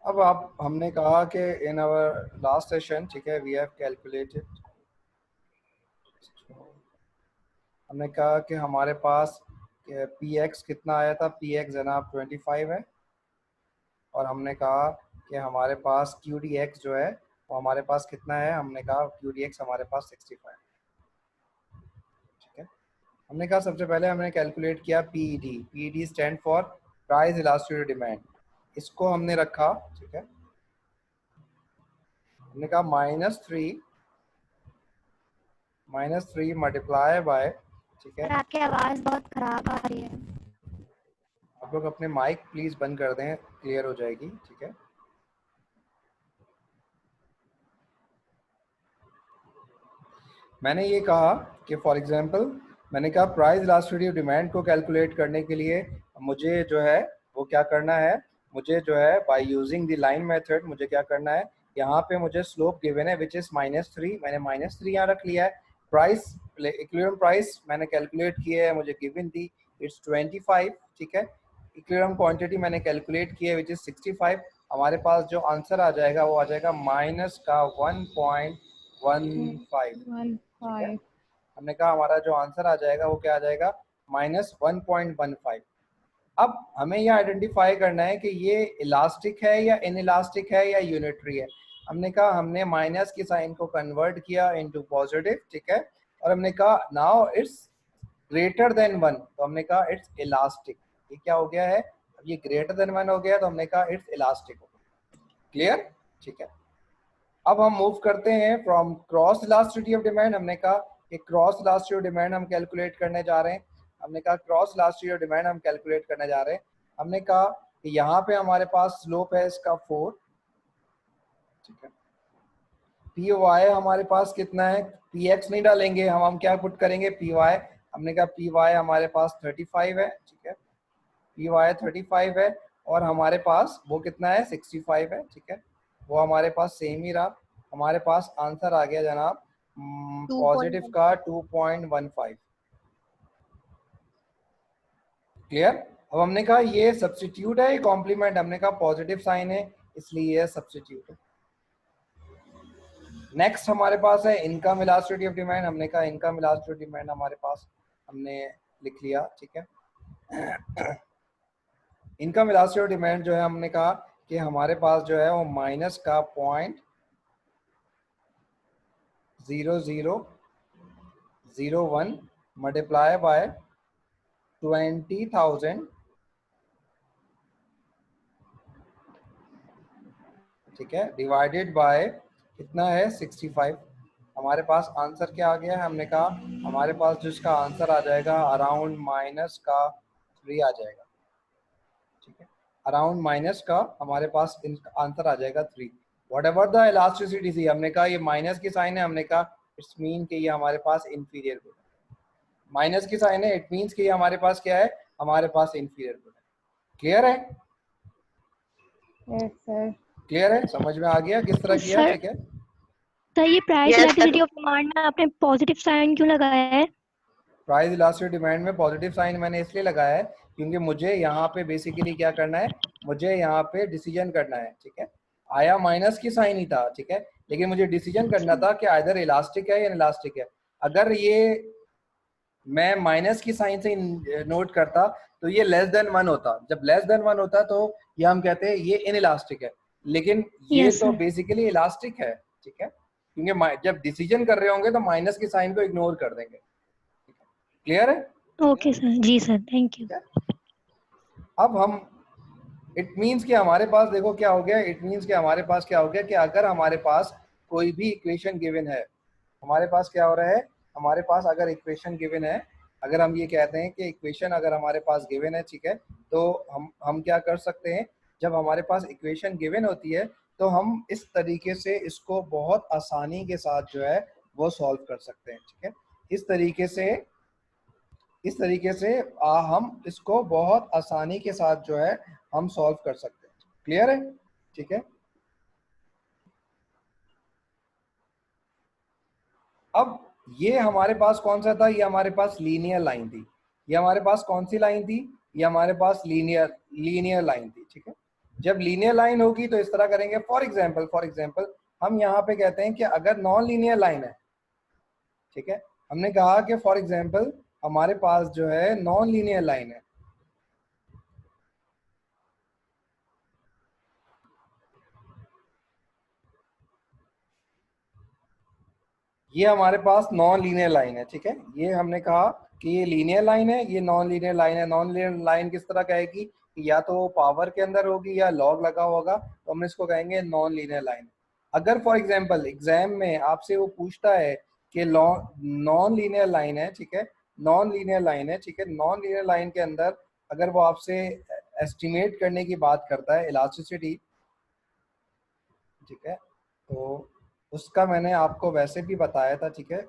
अब आप हमने कहा कि इन आवर लास्ट सेशन, ठीक है, वी हैव कैलकुलेटेड, हमने कहा कि हमारे पास पी एक्स कितना आया था, पी एक्स जनाब 25 है, और हमने कहा कि हमारे पास क्यू डी एक्स जो है वो हमारे पास कितना है, हमने कहा क्यू डी एक्स हमारे पास 65, ठीक है। हमने कहा सबसे पहले हमने कैलकुलेट किया PED, PED stand for price elasticity demand, इसको हमने रखा, ठीक है। हमने कहा -3 मल्टीप्लाई बाय, ठीक है। सर आपकी आवाज़ बहुत खराब आ रही है। आप लोग अपने माइक प्लीज बंद कर दें, क्लियर हो जाएगी, ठीक है। मैंने ये कहा कि फॉर एग्जांपल मैंने कहा प्राइस इलास्टिसिटी डिमांड को कैलकुलेट करने के लिए मुझे जो है वो क्या करना है, मुझे जो है by using the line method मुझे क्या करना है, यहाँ पे मुझे स्लोप गिवन है विच इज -3, मैंने -3 यहाँ रख लिया है। प्राइस इक्विलिब्रियम प्राइस मैंने कैलकुलेट किया है, मुझे गिवन थी इट्स 25, ठीक है। इक्विलिब्रियम क्वांटिटी मैंने कैलकुलेट किया है विच इज 65। हमारे पास जो आंसर आ जाएगा वो आ जाएगा माइनस का 1.15, ठीक है। 1.15। हमने कहा हमारा जो आंसर आ जाएगा वो क्या आ जाएगा, -1.15। अब हमें ये आइडेंटिफाई करना है कि ये इलास्टिक है या इन इलास्टिक है या यूनिटरी है। हमने कहा हमने माइनस की साइन को कन्वर्ट किया इनटू पॉजिटिव, ठीक है, और हमने कहा नाउ इट्स ग्रेटर देन 1, तो हमने कहा इट्स इलास्टिक। ये क्या हो गया है, अब ये ग्रेटर देन 1 हो गया तो हमने कहा इट्स इलास्टिक हो गया। क्लियर, ठीक है। अब हम मूव करते हैं from cross elasticity of demand. हमने कहा कि क्रॉस इलास्टिसिटी ऑफ डिमांड हम कैलकुलेट करने जा रहे हैं। हमने कहा क्रॉस इलास्टिसिटी ऑफ डिमांड हम कैलकुलेट करने जा रहे हैं। हमने कहा कि यहाँ पे हमारे पास स्लोप है इसका 4, ठीक है। पी वाई हमारे पास कितना है, पी एक्स नहीं डालेंगे हम क्या पुट करेंगे, पी वाई। हमने कहा पी वाई हमारे पास 35 है, ठीक है, पी वाई 35 है, और हमारे पास वो कितना है 65 है, ठीक है, वो हमारे पास सेम ही रहा। हमारे पास आंसर आ गया जनाब पॉजिटिव का 2.15। क्लियर। अब हमने कहा ये सब्स्टिट्यूट है, ये कॉम्प्लीमेंट, हमने कहा पॉजिटिव साइन है इसलिए ये सब्स्टिट्यूट है। नेक्स्ट हमारे पास है इनकम इलास्टिसिटी ऑफ डिमांड। हमने कहा इनकम इलास्टिसिटी ऑफ डिमांड हमारे पास हमने लिख लिया, ठीक है। इनकम इलास्टिसिटी ऑफ डिमांड जो है हमने कहा कि हमारे पास जो है वो माइनस का 0.0001 मल्टीप्लाई बाय 20,000, ठीक है, डिवाइडेड बाय कितना है 65। हमारे पास आंसर क्या आ गया है, हमने कहा हमारे पास जिसका आंसर आ जाएगा अराउंड माइनस का 3 आ जाएगा, ठीक है, अराउंड माइनस का हमारे पास आंसर आ जाएगा 3। वट एवर द इलास्टिसिटी थी, हमने कहा ये माइनस की साइन है, हमने कहा इट्स मीन कि ये हमारे पास इंफीरियर गुड है। माइनस की साइन है, इट मीन्स कि ये हमारे पास क्या है, हमारे पास इंफीरियर गुड है। क्लियर है, यस सर। क्लियर है, समझ में आ गया किस तरह किया, सर ठीक है। सर ये price Yes, sir. Elasticity of demand में आपने पॉजिटिव साइन क्यों लगाया है? प्राइस इलास्टिक डिमांड में पॉजिटिव साइन मैंने इसलिए लगाया है क्योंकि मुझे यहाँ पे बेसिकली क्या करना है, मुझे यहाँ पे डिसीजन करना है, ठीक है। आया माइनस की साइन ही था, ठीक है, लेकिन मुझे डिसीजन करना था कि आइदर इलास्टिक है या इलास्टिक है। अगर ये मैं माइनस की साइन से नोट करता तो ये लेस देन 1 होता, जब लेस देन 1 होता तो ये हम कहते हैं ये इन इलास्टिक है, लेकिन ये यस तो सर। बेसिकली इलास्टिक है, ठीक है, क्योंकि जब डिसीजन कर रहे होंगे तो माइनस की साइन को इग्नोर कर देंगे। क्लियर है, ओके सर, जी सर, थैंक यू। ठीक है। अब हम इट मीन्स कि हमारे पास देखो क्या हो गया, इट मीन्स कि हमारे पास क्या हो गया कि अगर हमारे पास कोई भी इक्वेशन गिवन है, हमारे पास क्या हो रहा है, हमारे पास अगर इक्वेशन गिवन है, अगर हम ये कहते हैं कि इक्वेशन अगर हमारे पास गिवन है, ठीक है, तो हम क्या कर सकते हैं, जब हमारे पास इक्वेशन गिवन होती है तो हम इस तरीके से इसको बहुत आसानी के साथ जो है वो सॉल्व कर सकते हैं, ठीक है। इस तरीके से हम इसको बहुत आसानी के साथ जो है हम सॉल्व कर सकते हैं। क्लियर है, ठीक है। अब ये हमारे पास कौन सा था, ये हमारे पास लीनियर लाइन थी। ये हमारे पास कौन सी लाइन थी, ये हमारे पास लीनियर लाइन थी, ठीक है। जब लीनियर लाइन होगी तो इस तरह करेंगे। फॉर एग्जाम्पल हम यहाँ पे कहते हैं कि अगर नॉन लीनियर लाइन है, ठीक है, हमने कहा कि फॉर एग्जाम्पल हमारे पास जो है नॉन लीनियर लाइन है, ये हमारे पास नॉन लीनियर लाइन है, ठीक है, ये हमने कहा कि ये लीनियर लाइन है, ये नॉन लीनियर लाइन है। नॉन लीनियर लाइन किस तरह कहेगी कि या तो पावर के अंदर होगी या लॉग लगा होगा, तो हम इसको कहेंगे नॉन लीनियर लाइन। अगर फॉर एग्जांपल एग्जाम में आपसे वो पूछता है कि नॉन लीनियर लाइन है, ठीक है, नॉन लीनियर लाइन है, ठीक है, नॉन लीनियर लाइन के अंदर अगर वो आपसे एस्टिमेट करने की बात करता है इलास्टिसिटी, ठीक है, तो उसका मैंने आपको वैसे भी बताया था, ठीक है,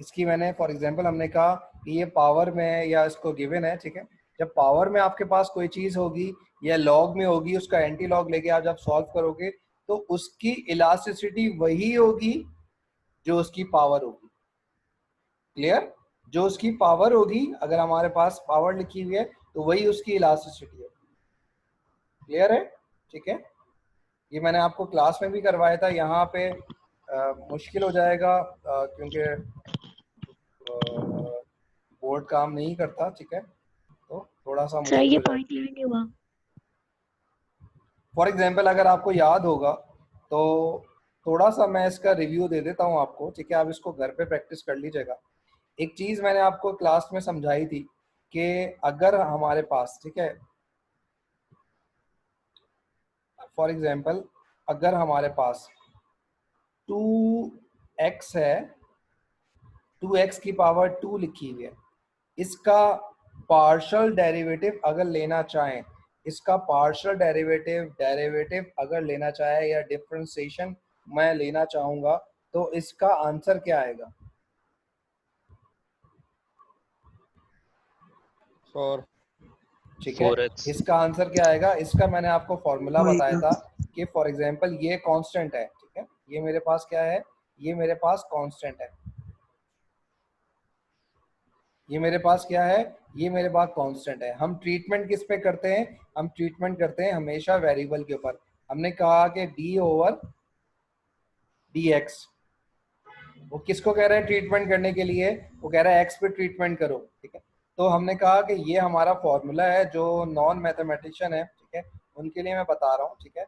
इसकी मैंने फॉर एग्जांपल हमने कहा कि ये पावर में है या इसको गिवन है, ठीक है, जब पावर में आपके पास कोई चीज होगी या लॉग में होगी, उसका एंटी लॉग लेके आप जब सॉल्व करोगे तो उसकी इलास्टिसिटी वही होगी जो उसकी पावर होगी। क्लियर? जो उसकी पावर होगी, अगर हमारे पास पावर लिखी हुई है तो वही उसकी इलास्टिसिटी है। क्लियर है? ठीक है, ये मैंने आपको क्लास में भी करवाया था। यहाँ पे मुश्किल हो जाएगा क्योंकि बोर्ड काम नहीं करता, ठीक है, तो थोड़ा सा सर मुश्किल ये हो जाएगा। पॉइंट क्लियर नहीं हुआ। फॉर एग्जांपल अगर आपको याद होगा तो थोड़ा सा मैं इसका रिव्यू दे देता हूँ आपको, ठीक है, आप इसको घर पे प्रैक्टिस कर लीजिएगा। एक चीज मैंने आपको क्लास में समझाई थी कि अगर हमारे पास, ठीक है, फॉर एग्जांपल अगर हमारे पास 2x है, 2x की पावर 2 लिखी हुई है, इसका पार्शियल डेरिवेटिव अगर लेना चाहें, इसका पार्शियल डेरिवेटिव अगर लेना चाहे या डिफरेंशिएशन मैं लेना चाहूंगा, तो इसका आंसर क्या आएगा? 4 ठीक है, 4x इसका आंसर क्या आएगा? इसका मैंने आपको फॉर्मूला बताया था कि फॉर एग्जांपल ये कांस्टेंट है, ठीक है, ये मेरे पास क्या है, ये मेरे पास कांस्टेंट है, ये मेरे पास क्या है, ये मेरे पास कांस्टेंट है। हम ट्रीटमेंट किस पे करते हैं? हम ट्रीटमेंट करते हैं हमेशा वेरिएबल के ऊपर। हमने कहा कि डी ओवर डी एक्स, वो किसको कह रहा है ट्रीटमेंट करने के लिए? वो कह रहा है एक्स पे ट्रीटमेंट करो, ठीक है। तो हमने कहा कि ये हमारा फॉर्मूला है, जो नॉन मैथमेटिशियन है, ठीक है, उनके लिए मैं बता रहा हूँ, ठीक है।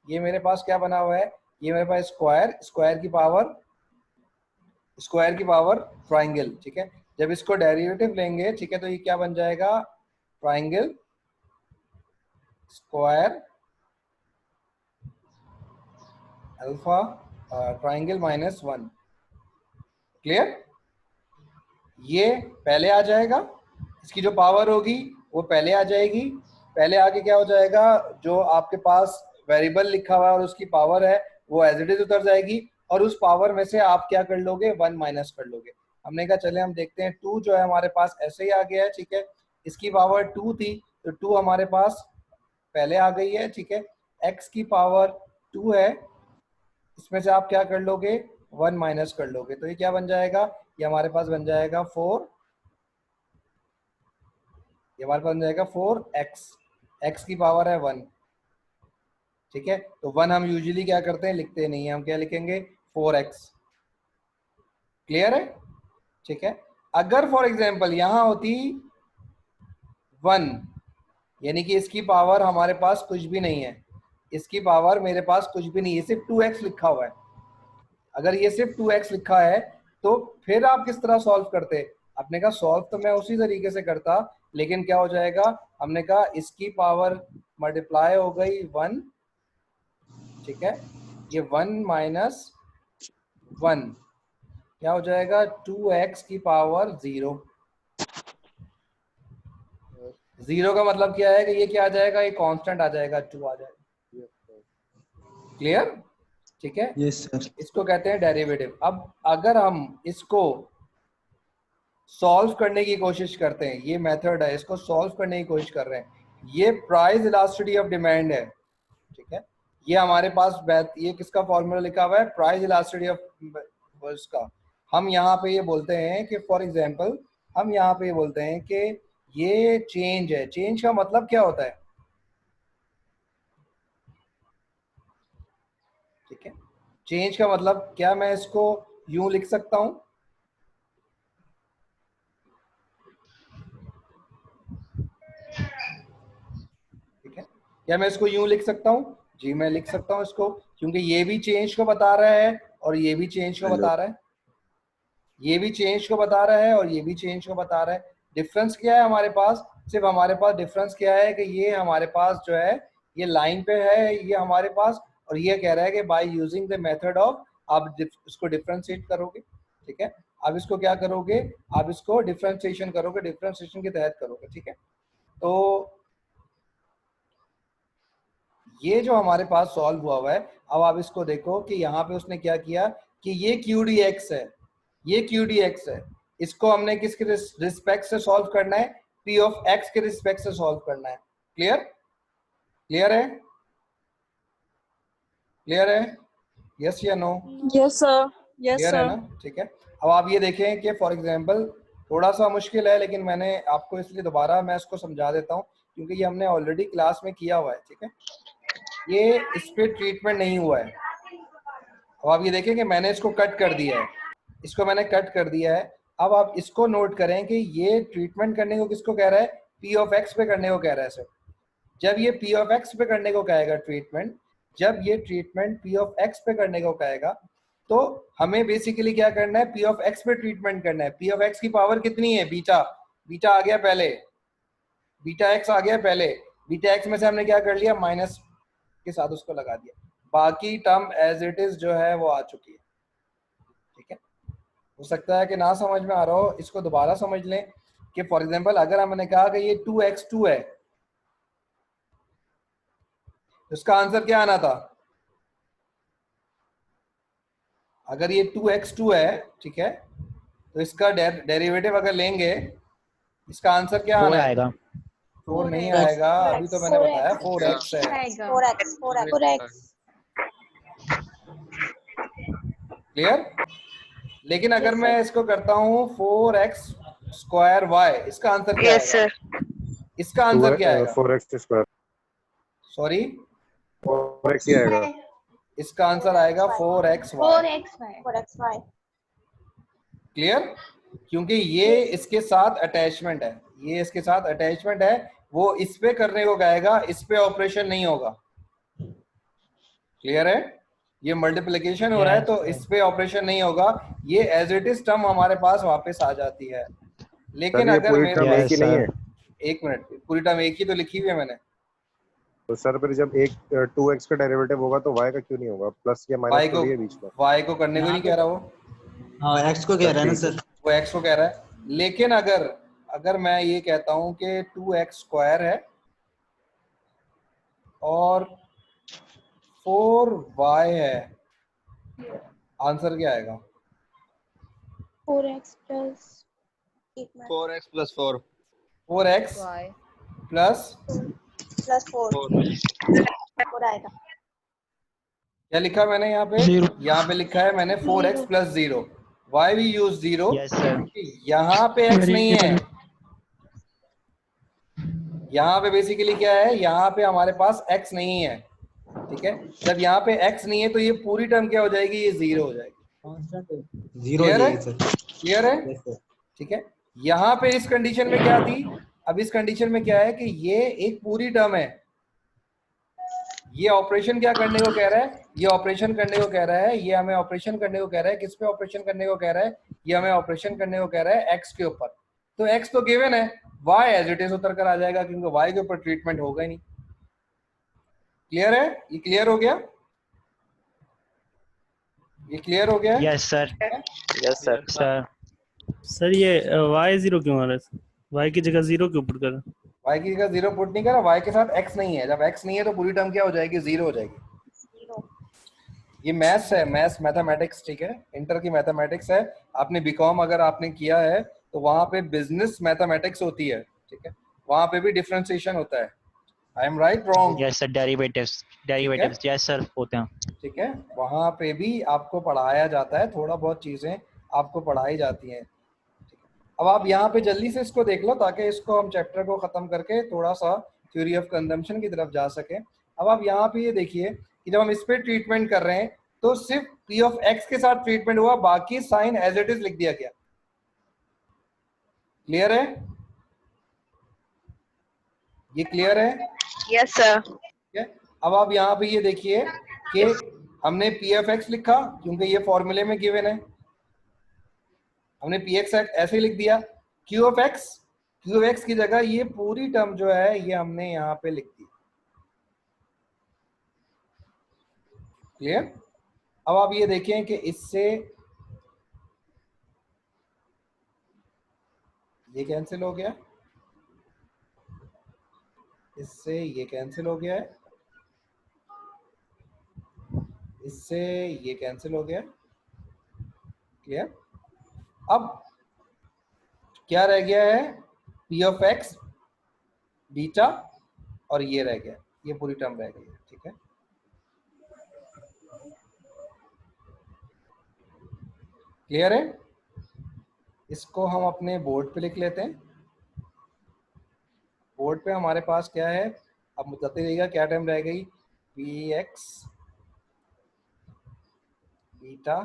ये मेरे पास क्या बना हुआ है, ये मेरे पास स्क्वायर, स्क्वायर की पावर ट्राइंगल, ठीक है। जब इसको डेरिवेटिव लेंगे, ठीक है, तो ये क्या बन जाएगा? Triangle square alpha triangle -1। Clear? ये पहले आ जाएगा, इसकी जो पावर होगी वो पहले आ जाएगी। पहले आके क्या हो जाएगा, जो आपके पास वेरिएबल लिखा हुआ है और उसकी पावर है वो एज इट इज उतर जाएगी, और उस पावर में से आप क्या कर लोगे? 1 माइनस कर लोगे। हमने कहा चले हम देखते हैं, 2 जो है हमारे पास ऐसे ही आ गया है, ठीक है, इसकी पावर 2 थी तो 2 हमारे पास पहले आ गई है, ठीक है। x की पावर 2 है, इसमें से आप क्या कर लोगे? 1 माइनस कर लोगे, तो ये क्या बन जाएगा? ये हमारे पास बन जाएगा 4, ये हमारे पास बन जाएगा 4x, x की पावर है 1, ठीक है। तो 1 हम यूजुअली क्या करते हैं, लिखते नहीं है, हम क्या लिखेंगे? 4x। क्लियर है? ठीक है। अगर फॉर एग्जांपल यहां होती 1, यानी कि इसकी पावर हमारे पास कुछ भी नहीं है, इसकी पावर मेरे पास कुछ भी नहीं है, सिर्फ 2x लिखा हुआ है। अगर ये सिर्फ 2x लिखा है तो फिर आप किस तरह सॉल्व करते? आपने कहा सॉल्व तो मैं उसी तरीके से करता, लेकिन क्या हो जाएगा, हमने कहा इसकी पावर मल्टीप्लाई हो गई 1, ठीक है, ये 1 माइनस 1 क्या हो जाएगा? 2x की पावर 0। 0 का मतलब क्या है कि ये क्या आ जाएगा? ये कांस्टेंट आ जाएगा, 2 आ जाएगा। क्लियर? ठीक है, यस सर। इसको कहते हैं डेरिवेटिव। अब अगर हम इसको सॉल्व करने की कोशिश करते हैं, ये मेथड है, इसको सॉल्व करने की कोशिश कर रहे हैं, ये प्राइस इलास्टिसिटी ऑफ डिमांड है, ठीक है। ये हमारे पास ये किसका फॉर्मूला लिखा हुआ है? प्राइस इलास्टिसिटी ऑफ इसका। हम यहाँ पे ये बोलते हैं कि फॉर एग्जांपल हम यहाँ पे ये बोलते हैं कि ये चेंज है। चेंज का मतलब क्या होता है? ठीक है, चेंज का मतलब क्या मैं इसको यूं लिख सकता हूं? ठीक है, क्या मैं इसको यूं लिख सकता हूं? जी मैं लिख सकता हूं इसको, क्योंकि ये भी चेंज को बता रहा है और ये भी चेंज को बता रहा है। ये भी चेंज को बता रहा है और ये भी चेंज को बता रहा है। डिफरेंस क्या है हमारे पास? सिर्फ हमारे पास डिफरेंस क्या है कि ये हमारे पास जो है ये लाइन पे है ये हमारे पास, और ये कह रहा है कि by using the method of, आप इसको डिफरेंशिएट करोगे। ठीक है, आप इसको क्या करोगे? आप इसको डिफरेंशिएशन करोगे, डिफरेंशिएशन के तहत करोगे। ठीक है, तो ये जो हमारे पास सॉल्व हुआ है, अब आप इसको देखो कि यहाँ पे उसने क्या किया कि ये क्यू डी एक्स है, ये क्यू डी एक्स है, इसको हमने किसके रिस्पेक्ट से सॉल्व करना है? पी ऑफ एक्स के रिस्पेक्ट से सॉल्व करना है। क्लियर? क्लियर है? क्लियर है? यस या no? Yes sir, yes clear है सर। ना? ठीक है, अब आप ये देखें कि फॉर एग्जांपल थोड़ा सा मुश्किल है, लेकिन मैंने आपको इसलिए दोबारा मैं इसको समझा देता हूँ क्योंकि ये हमने ऑलरेडी क्लास में किया हुआ है। ठीक है, ये इस पे ट्रीटमेंट नहीं हुआ है। अब आप ये देखें कि मैंने इसको कट कर दिया है, इसको मैंने कट कर दिया है। अब आप इसको नोट करें कि ये ट्रीटमेंट करने को किसको कह रहा है? पी ऑफ एक्स पे करने को कह रहा है सर। जब ये पी ऑफ एक्स पे करने को कहेगा ट्रीटमेंट, जब ये ट्रीटमेंट पी ऑफ एक्स पे करने को कहेगा, तो हमें बेसिकली क्या करना है? पी ऑफ एक्स पे ट्रीटमेंट करना है। पी ऑफ एक्स की पावर कितनी है? बीटा। बीटा आ गया पहले, बीटा एक्स आ गया पहले। बीटा एक्स में से हमने क्या कर लिया? माइनस के साथ उसको लगा दिया, बाकी टर्म एज इट इज जो है वो आ चुकी है। ठीक है, हो सकता है कि ना समझ में आ रहा हो, इसको दोबारा समझ लें कि फॉर एग्जांपल अगर हमने कहा कि ये 2x2 है, तो इसका आंसर क्या आना था? अगर ये 2x2 है, ठीक है, तो इसका डेरिवेटिव अगर लेंगे, इसका आंसर क्या आना है? 4 नहीं आएगा, अभी तो मैंने बताया 4x है। 4x। क्लियर? लेकिन अगर मैं इसको करता हूँ 4x स्क्वायर y, इसका आंसर क्या आएगा? इसका आंसर क्या आएगा? 4x square. सॉरी, 4x ही आएगा। इसका आंसर आएगा 4xy। क्लियर? क्योंकि ये इसके साथ अटैचमेंट है, ये इसके साथ अटैचमेंट है, वो इस पे करने को कहेगा, इस पे ऑपरेशन नहीं होगा। क्लियर है? ये मल्टीप्लिकेशन हो रहा है तो इस पे ऑपरेशन नहीं होगा, ये एज इट इज टर्म हमारे पास वापस आ जाती है। लेकिन ये अगर पूरी मेरे टर्म एक ही नहीं है। एक मिनट, पूरी टर्म एक ही तो लिखी हुई है मैंने। तो सर फिर जब एक 2x का डेरिवेटिव होगा तो y का क्यों नहीं होगा? प्लस या y माइनस को तो है बीच में। y को करने को नहीं कह रहा वो, हाँ एक्स को कह रहा है ना सर। वो x को कह रहा है। लेकिन अगर अगर मैं ये कहता हूं कि 2x स्क्वायर है और 4y है, आंसर क्या आएगा? 4x plus 4x plus 4 4x plus 4 आएगा। क्या लिखा मैंने यहाँ पे? यहाँ पे लिखा है मैंने 4x plus 0। Why we use 0? यहाँ पे x नहीं है, यहाँ पे बेसिकली क्या है? यहाँ पे हमारे पास x नहीं है। ठीक है, जब यहाँ पे x नहीं है तो ये पूरी टर्म क्या हो जाएगी? ये 0 हो जाएगी। जीरो क्लियर है? सर। क्लियर है? ठीक है, यहाँ पे इस कंडीशन में क्या थी? अब इस कंडीशन में क्या है कि ये एक पूरी टर्म है, ये ऑपरेशन क्या करने को कह रहा है? ये ऑपरेशन करने को कह रहा है, ये हमें ऑपरेशन करने को कह रहा है। किस पे ऑपरेशन करने को कह रहा है? ये हमें ऑपरेशन करने को कह रहा है एक्स के ऊपर। तो एक्स तो गिवन है, वाई एज इट इज उतर कर आ जाएगा क्योंकि वाई के ऊपर ट्रीटमेंट होगा ही नहीं। क्लियर है? ये क्लियर हो गया? ये क्लियर हो गया? Yes sir. Yes sir. Sir ये y 0 क्यों आ रहा है? y की जगह 0 क्यों पुट कर? y की जगह 0 पुट नहीं करा, y के साथ x नहीं है। जब x नहीं है तो पूरी टर्म क्या हो जाएगी? 0 हो जाएगी। ये मैथ्स है, मैथ्स मैथमेटिक्स। ठीक है, इंटर की मैथमेटिक्स है। आपने बीकॉम अगर आपने किया है तो वहां पे बिजनेस मैथमेटिक्स होती है। ठीक है, वहां पे भी डिफरेंशिएशन होता है। I am right wrong? Yes sir, derivatives yes sir होते हैं। ठीक है, वहां पे भी आपको पढ़ाया जाता है, थोड़ा बहुत चीजें आपको पढ़ाई जाती हैं। अब आप यहाँ पे जल्दी से इसको देख लो ताकि इसको हम चैप्टर को ख़त्म करके थोड़ा सा थ्योरी ऑफ कंजम्पशन की तरफ जा सके। अब आप यहाँ पे ये देखिए कि जब हम इस पे ट्रीटमेंट कर रहे हैं तो सिर्फ पी ऑफ एक्स के साथ ट्रीटमेंट हुआ, बाकी साइन एज इट इज लिख दिया गया। क्लियर है? ये क्लियर है? Yes sir. ठीक है। अब आप यहाँ पे ये देखिए कि हमने पी एफ एक्स लिखा क्योंकि ये फॉर्मूले में गिवन है, हमने पी एक्स ऐसे ही लिख दिया। क्यू ऑफ एक्स की जगह ये पूरी टर्म जो है ये हमने यहाँ पे लिख दी। क्लियर? अब आप ये देखें कि इससे ये कैंसिल हो गया, इससे ये कैंसिल हो गया है, इससे ये कैंसिल हो गया। क्लियर? अब क्या रह गया है? पी ऑफ एक्स बीटा और ये रह गया, ये पूरी टर्म रह गई है। ठीक है, क्लियर है? इसको हम अपने बोर्ड पे लिख लेते हैं। बोर्ड पे हमारे पास क्या है, अब बताते रहिएगा क्या टर्म रह गई, P x beta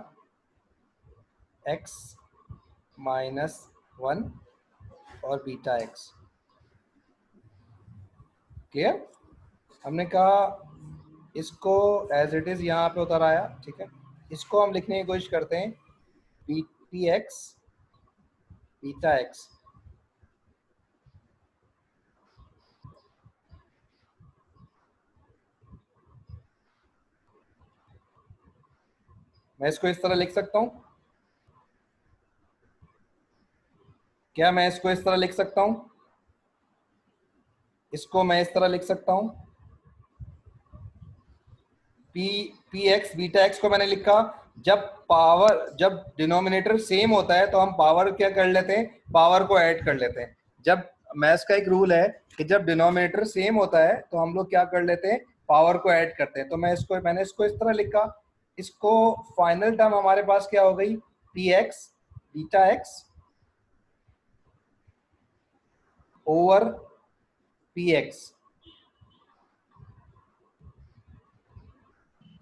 x minus 1 और बीटा एक्स। क्लियर? हमने कहा इसको एज इट इज यहाँ पे उतर आया। ठीक है, इसको हम लिखने की कोशिश करते हैं, पी एक्स बीटा एक्स। मैं इसको इस तरह लिख सकता हूं क्या? मैं इसको इस तरह लिख सकता हूं, इसको मैं इस तरह लिख सकता हूं। पी एक्स बीटा एक्स को मैंने लिखा, जब डिनोमिनेटर सेम होता है तो हम पावर क्या कर लेते हैं, पावर को ऐड कर लेते हैं। जब मैथ्स का एक रूल है कि जब डिनोमिनेटर सेम होता है तो हम लोग क्या कर लेते हैं, पावर को ऐड करते हैं। तो मैंने इसको इस तरह लिखा। इसको फाइनल टर्म हमारे पास क्या हो गई, P x beta x over P x.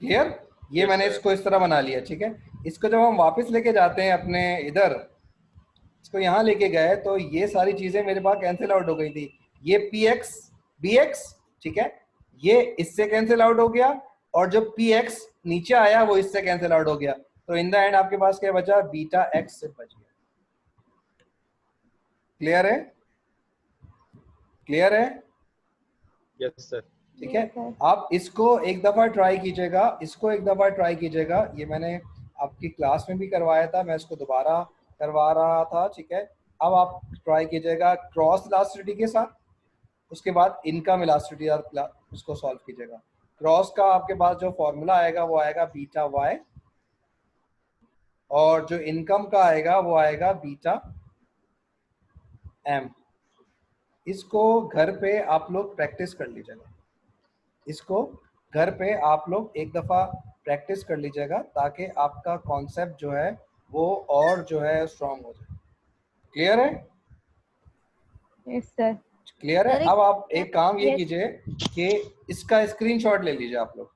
Clear? ये मैंने इसको इस तरह बना लिया। ठीक है, इसको जब हम वापस लेके जाते हैं अपने इधर, इसको यहाँ लेके गए तो ये सारी चीजें मेरे पास कैंसिल आउट हो गई थी। ये पी एक्स बी एक्स, ठीक है, ये इससे कैंसिल आउट हो गया और जो पी एक्स नीचे आया वो इससे कैंसिल आउट हो गया। तो इन द एंड आपके पास क्या बचा, बीटा एक्स से बच गया। क्लियर है? क्लियर है? Yes sir. ठीक है, आप इसको एक दफा ट्राई कीजिएगा, इसको एक दफा ट्राई कीजिएगा। ये मैंने आपकी क्लास में भी करवाया था, मैं इसको दोबारा करवा रहा था। ठीक है, अब आप ट्राई कीजिएगा क्रॉस इलास्टिसिटी के साथ, उसके बाद इनकम इलास्टिसिटी उसको सॉल्व कीजिएगा। क्रॉस का आपके पास जो फॉर्मूला आएगा वो आएगा बीटा वाई, और जो इनकम का आएगा वो आएगा बीटा एम। इसको घर पे आप लोग प्रैक्टिस कर लीजिएगा, इसको घर पे आप लोग एक दफ़ा प्रैक्टिस कर लीजिएगा ताकि आपका कॉन्सेप्ट जो है वो और जो है स्ट्रॉन्ग हो जाए। क्लियर है? Yes sir. क्लियर है? अब आप एक काम ये कीजिए कि इसका स्क्रीनशॉट ले लीजिए आप लोग।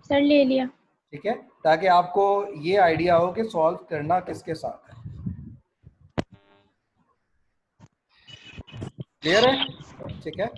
सर ले लिया। ठीक है, ताकि आपको ये आइडिया हो कि सॉल्व करना किसके साथ है। क्लियर है? ठीक है,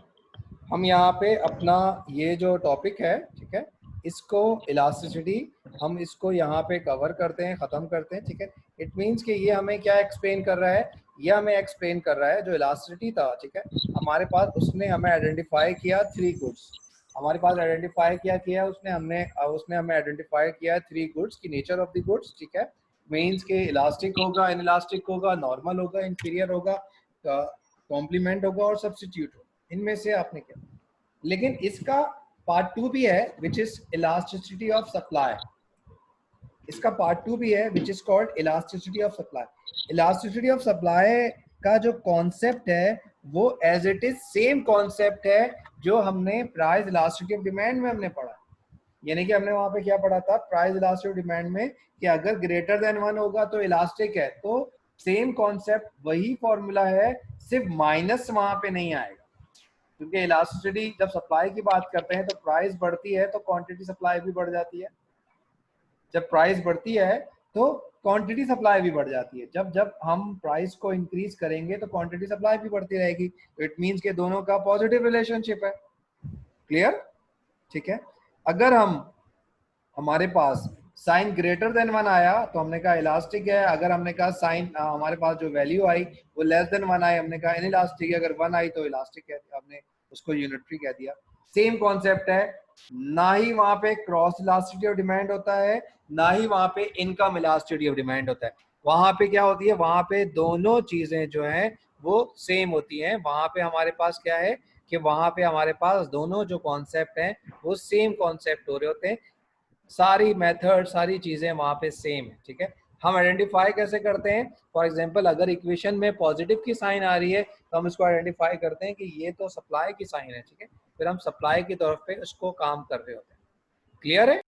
हम यहाँ पे अपना ये जो टॉपिक है, ठीक है, इसको इलास्टिसिटी हम इसको यहाँ पे कवर करते हैं, ख़त्म करते हैं। ठीक है, इट मीन्स कि ये हमें क्या एक्सप्लेन कर रहा है, ये हमें एक्सप्लेन कर रहा है जो इलास्टिसिटी था। ठीक है, हमारे पास उसने हमें आइडेंटिफाई किया 3 गुड्स, हमारे पास आइडेंटिफाई किया उसने हमें आइडेंटिफाई किया 3 गुड्स की नेचर ऑफ द गुड्स। ठीक है, मीन्स के इलास्टिक होगा, इनइलास्टिक होगा, नॉर्मल होगा, इंफीरियर होगा, कॉम्प्लीमेंट होगा और सब्स्टिट्यूट होगा। इनमें से आपने क्या, लेकिन इसका पार्ट 2 भी है which is elasticity of supply. इसका पार्ट 2 भी है which is called elasticity of supply. Elasticity of supply का जो कॉन्सेप्ट है वो as it is same concept है जो हमने प्राइस इलास्टिसिटी ऑफ डिमांड में हमने पढ़ा। यानी कि हमने वहां पे क्या पढ़ा था, प्राइस इलास्टिसिटी ऑफ डिमांड में कि अगर ग्रेटर देन 1 होगा तो इलास्टिक है, तो सेम कॉन्सेप्ट, वही फॉर्मूला है, सिर्फ माइनस वहां पे नहीं आएगा, क्योंकि इलास्टिसिटी जब सप्लाई की बात करते हैं तो प्राइस बढ़ती है तो क्वांटिटी सप्लाई भी बढ़ जाती है, जब प्राइस बढ़ती है तो क्वांटिटी सप्लाई भी बढ़ जाती है, जब जब हम प्राइस को इंक्रीज करेंगे तो क्वांटिटी सप्लाई भी बढ़ती रहेगी, तो इट मींस के दोनों का पॉजिटिव रिलेशनशिप है। क्लियर? ठीक है। अगर हमारे पास साइन ग्रेटर देन 1 आया तो हमने कहा इलास्टिक है, अगर हमने कहा साइन हमारे पास जो वैल्यू आई वो लेस देन 1 आई, हमने कहा इनइलास्टिक है, अगर 1 आई तो इलास्टिक है, हमने उसको यूनिटरी कह दिया। सेम कॉन्सेप्ट है, ना ही वहां पे क्रॉस इलास्टिसिटी ऑफ डिमांड होता है, ना ही वहां पे इनकम इलास्टिसिटी ऑफ डिमांड होता है। वहां पे क्या होती है, वहां पे दोनों चीजें जो हैं वो सेम होती हैं। वहां पे हमारे पास क्या है कि वहां पे हमारे पास दोनों जो कॉन्सेप्ट हैं वो सेम कॉन्सेप्ट हो रहे होते हैं, सारी मेथड सारी चीजें वहां पे सेम है। ठीक है। हम आइडेंटिफाई कैसे करते हैं? फॉर एग्जांपल अगर इक्वेशन में पॉजिटिव की साइन आ रही है तो हम इसको आइडेंटिफाई करते हैं कि ये तो सप्लाई की साइन है। ठीक है, फिर हम सप्लाई की तरफ पे उसको काम कर रहे होते हैं। क्लियर है?